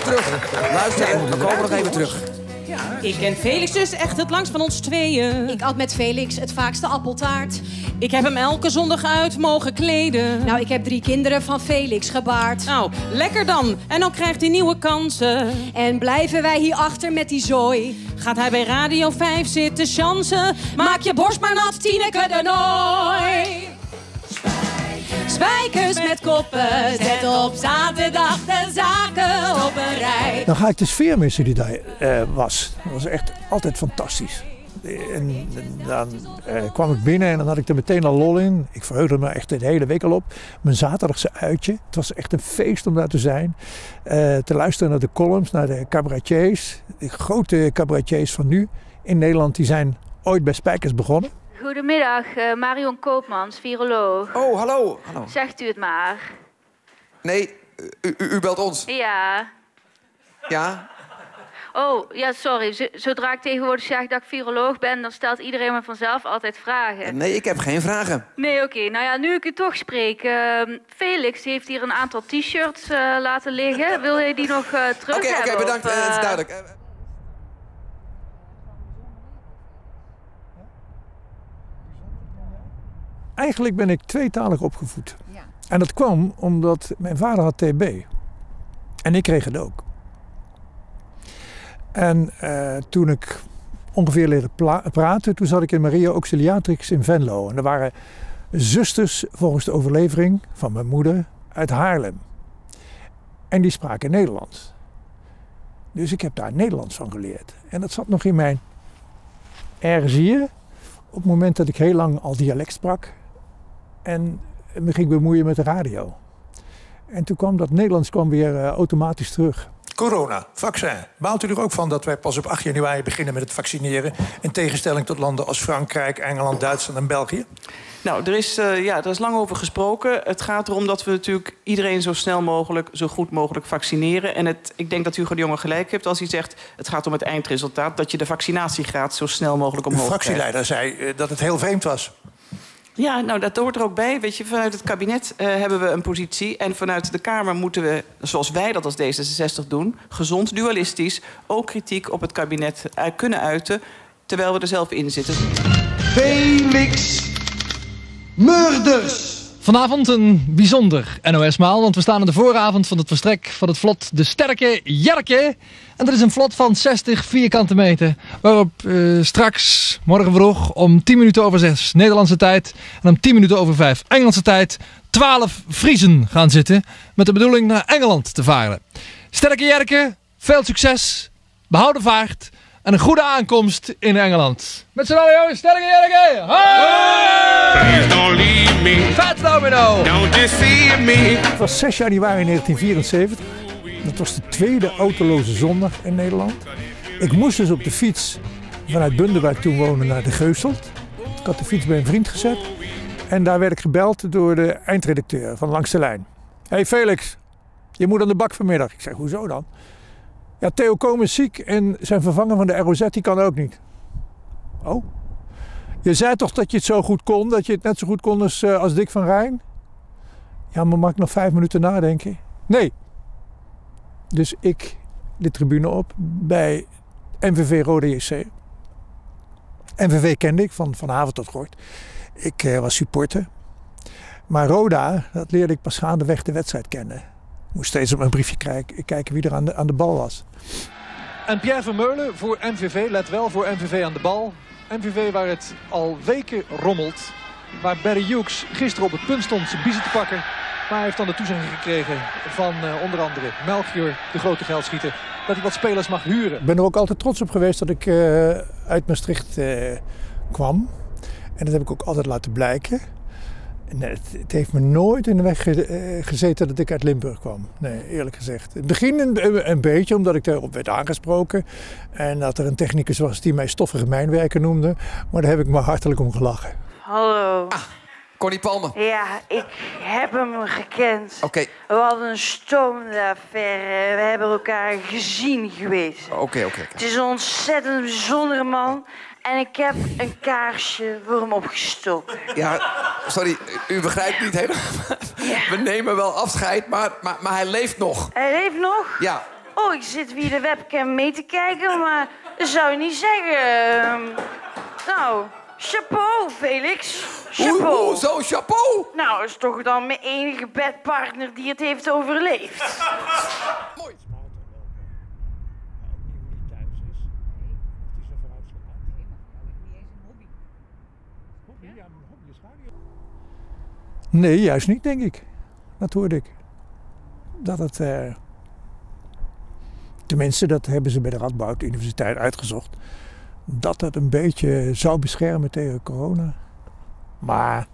terug. Luister, we komen nog even terug. Ik ken Felix dus echt het langst van ons tweeën. Ik at met Felix het vaakste appeltaart. Ik heb hem elke zondag uit mogen kleden. Nou, ik heb 3 kinderen van Felix gebaard. Nou, lekker dan. En dan krijgt hij nieuwe kansen. En blijven wij hier achter met die zooi. Gaat hij bij Radio 5 zitten chansen? Maak je borst maar nat, Tineke de Nooi. Spijkers met koppen, zet op zaterdag de zaken op een rij. Dan ga ik de sfeer missen die daar was. Dat was echt altijd fantastisch. En dan kwam ik binnen en dan had ik er meteen al lol in. Ik verheugde me echt de hele week al op. Mijn zaterdagse uitje. Het was echt een feest om daar te zijn. Te luisteren naar de columns, naar de cabaretiers. De grote cabaretiers van nu in Nederland, die zijn ooit bij Spijkers begonnen. Goedemiddag, Marion Koopmans, viroloog. Oh, hallo. Zegt u het maar. Nee, u belt ons. Ja. Ja? Oh, ja, sorry. Zodra ik tegenwoordig zeg dat ik viroloog ben, dan stelt iedereen me vanzelf altijd vragen. Nee, ik heb geen vragen. Nee, oké. Nou ja, nu ik u toch spreek. Felix heeft hier een aantal t-shirts laten liggen. Wil jij die nog terug hebben? Oké, bedankt. Het is duidelijk. Eigenlijk ben ik tweetalig opgevoed. Ja. En dat kwam omdat mijn vader had TB. En ik kreeg het ook. En toen ik ongeveer leerde praten, toen zat ik in Maria Auxiliatrix in Venlo. En er waren zusters, volgens de overlevering van mijn moeder, uit Haarlem. En die spraken Nederlands. Dus ik heb daar Nederlands van geleerd. En dat zat nog in mijn ergens hier. Op het moment dat ik heel lang al dialect sprak. En me ging bemoeien met de radio. En toen kwam dat Nederlands weer automatisch terug. Corona, vaccin. Baalt u er ook van dat wij pas op 8 januari beginnen met het vaccineren... in tegenstelling tot landen als Frankrijk, Engeland, Duitsland en België? Nou, er is lang over gesproken. Het gaat erom dat we natuurlijk iedereen zo snel mogelijk, zo goed mogelijk vaccineren. En ik denk dat Hugo de Jonge gelijk heeft als hij zegt... het gaat om het eindresultaat, dat je de vaccinatiegraad zo snel mogelijk omhoog krijgt. De fractieleider zei dat het heel vreemd was. Ja, nou, dat hoort er ook bij. Weet je, vanuit het kabinet hebben we een positie. En vanuit de Kamer moeten we, zoals wij dat als D66 doen... gezond, dualistisch, ook kritiek op het kabinet kunnen uiten... terwijl we er zelf in zitten. Felix Murders. Vanavond een bijzonder NOS-maal, want we staan aan de vooravond van het vertrek van het vlot De Sterke Jerke. En dat is een vlot van 60 vierkante meter, waarop straks, morgen vroeg, om 10 minuten over 6 Nederlandse tijd en om 10 minuten over 5 Engelse tijd 12 Friezen gaan zitten met de bedoeling naar Engeland te varen. Sterke Jerke, veel succes, behouden vaart en een goede aankomst in Engeland. Met z'n allen jongens, Sterke Jerke! Please don't leave me. Fat Domino! Don't deceive me. Het was 6 januari 1974. Dat was de tweede autoloze zondag in Nederland. Ik moest dus op de fiets vanuit Bunde, waar ik toen woonde, naar de Geuselt. Ik had de fiets bij een vriend gezet. En daar werd ik gebeld door de eindredacteur van Langs de Lijn. Hey Felix, je moet aan de bak vanmiddag. Ik zeg, hoezo dan? Ja, Theo Komen is ziek en zijn vervanger van de ROZ die kan ook niet. Oh? Je zei toch dat je het zo goed kon, dat je het net zo goed kon als Dick van Rijn? Ja, maar mag ik nog 5 minuten nadenken? Nee. Dus ik de tribune op bij MVV Rode JC. MVV kende ik van haven tot gort. Ik was supporter. Maar Roda, dat leerde ik pas gaandeweg de wedstrijd kennen. Ik moest steeds op mijn briefje kijken wie er aan de bal was. En Pierre Vermeulen voor MVV, let wel, voor MVV aan de bal. MVV waar het al weken rommelt. Waar Barry Hughes gisteren op het punt stond zijn biezen te pakken. Maar hij heeft dan de toezegging gekregen van onder andere Melchior, de grote geldschieter, dat hij wat spelers mag huren. Ik ben er ook altijd trots op geweest dat ik uit Maastricht kwam. En dat heb ik ook altijd laten blijken. En het heeft me nooit in de weg gezeten dat ik uit Limburg kwam. Nee, eerlijk gezegd. Het begin een beetje, omdat ik daarop werd aangesproken. En dat er een technicus was die mij stoffige mijnwerker noemde. Maar daar heb ik me hartelijk om gelachen. Hallo. Ah, Connie Palme. Ja, ik heb hem gekend. Oké. We hadden een stomende affaire. We hebben elkaar gezien geweest. Oké. Het is een ontzettend bijzondere man. En ik heb een kaarsje voor hem opgestoken. Ja, sorry, u begrijpt niet helemaal. Ja. We nemen wel afscheid, maar hij leeft nog. Hij leeft nog? Ja. Oh, ik zit via de webcam mee te kijken, maar dat zou je niet zeggen. Nou, chapeau, Felix. Chapeau. Zo, chapeau? Nou, is toch dan mijn enige bedpartner die het heeft overleefd. Mooi. Nee, juist niet, denk ik. Dat hoorde ik. Dat het... tenminste, dat hebben ze bij de Radboud Universiteit uitgezocht. Dat het een beetje zou beschermen tegen corona. Maar er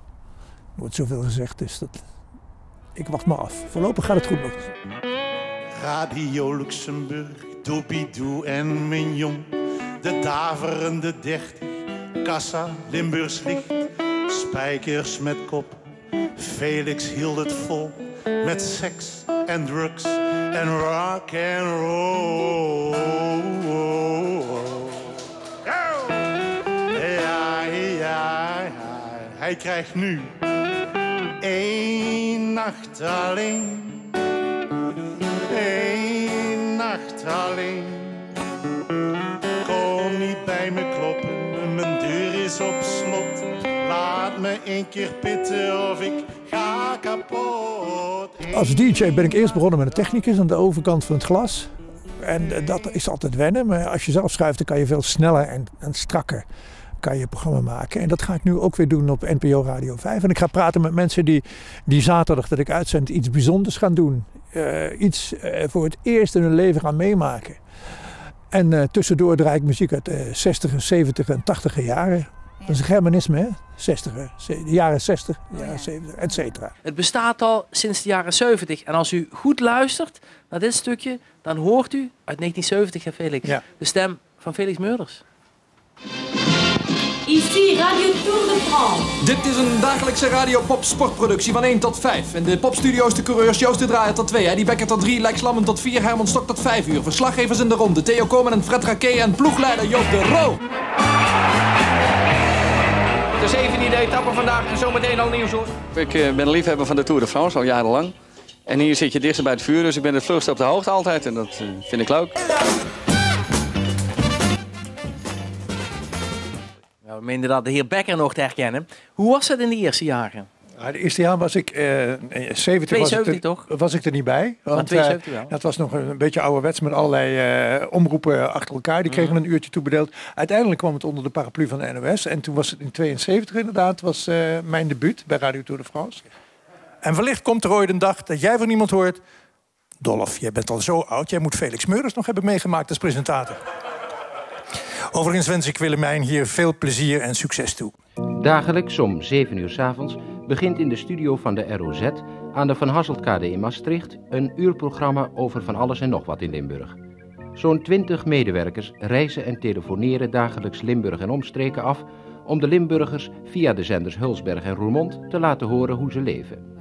wordt zoveel gezegd, dus dat... ik wacht maar af. Voorlopig gaat het goed nog. Radio Luxemburg, Doobie-Doo en Mignon. De daverende 30, Kassa, Limburgs licht. Spijkers met kop, Felix hield het vol. Met seks en drugs en rock and roll. Ja, hij krijgt nu 1 nacht alleen. 1 nacht alleen. Kom niet bij me kloppen, mijn deur is op slot. Laat me 1 keer pitten of ik ga kapot. Als DJ ben ik eerst begonnen met een technicus aan de overkant van het glas. En dat is altijd wennen, maar als je zelf schrijft dan kan je veel sneller en strakker kan je programma maken. En dat ga ik nu ook weer doen op NPO Radio 5. En ik ga praten met mensen die zaterdag dat ik uitzend iets bijzonders gaan doen. Iets voor het eerst in hun leven gaan meemaken. En tussendoor draai ik muziek uit de 60, 70 en 80 jaren. Dat is een Germanisme, hè? 60, de jaren 60, de jaren 70, et cetera. Het bestaat al sinds de jaren 70. En als u goed luistert naar dit stukje, dan hoort u uit 1970, hè Felix, de stem van Felix Meurders. Ici Radio Tour de France. Dit is een dagelijkse radio-pop sportproductie van 1 tot 5. In de popstudio's de coureurs Joost de Draaier tot 2, Eddie Becker tot 3, Lex Lammen tot 4, Herman Stok tot 5 uur. Verslaggevers in de ronde, Theo Komen en Fred Raquet en ploegleider Joop de Roo. De 17e etappe vandaag en zometeen al nieuws hoor. Ik ben een liefhebber van de Tour de France, al jarenlang. En hier zit je dichtst bij het vuur, dus ik ben het vlugste op de hoogte altijd. En dat vind ik leuk. Nou, we meenden dat de heer Becker nog te herkennen. Hoe was het in de eerste jaren? Ja, de eerste jaar was ik 70 was ik er niet bij. Want 72 wel. Dat was nog een beetje ouderwets met allerlei omroepen achter elkaar. Die kregen een uurtje toebedeeld. Uiteindelijk kwam het onder de paraplu van de NOS. En toen was het in 72 inderdaad, was mijn debuut bij Radio Tour de France. En wellicht komt er ooit een dag dat jij van niemand hoort... Dolf, jij bent al zo oud, jij moet Felix Meurders nog hebben meegemaakt als presentator. Overigens wens ik Willemijn hier veel plezier en succes toe. Dagelijks om 7 uur 's avonds begint in de studio van de ROZ aan de Van Hasseltkade in Maastricht een uurprogramma over van alles en nog wat in Limburg. Zo'n 20 medewerkers reizen en telefoneren dagelijks Limburg en omstreken af om de Limburgers via de zenders Hulsberg en Roermond te laten horen hoe ze leven.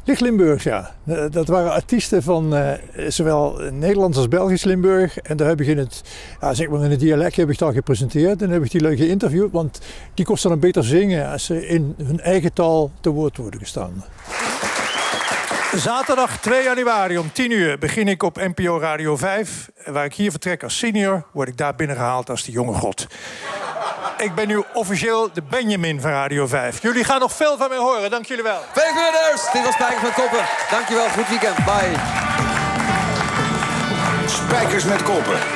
Licht Limburg, ja. Dat waren artiesten van zowel Nederlands als Belgisch Limburg. En daar heb ik in het, zeg maar in het dialect heb ik dat gepresenteerd. En heb ik die lui geïnterviewd, want die kosten dan beter zingen als ze in hun eigen taal te woord worden gestaan. Zaterdag 2 januari om 10 uur begin ik op NPO Radio 5. Waar ik hier vertrek als senior, word ik daar binnengehaald als de jonge god. Ik ben nu officieel de Benjamin van Radio 5. Jullie gaan nog veel van mij horen, dank jullie wel. Felix Meurders, dit was Spijkers met Koppen. Dankjewel, goed weekend, bye. Spijkers met Koppen.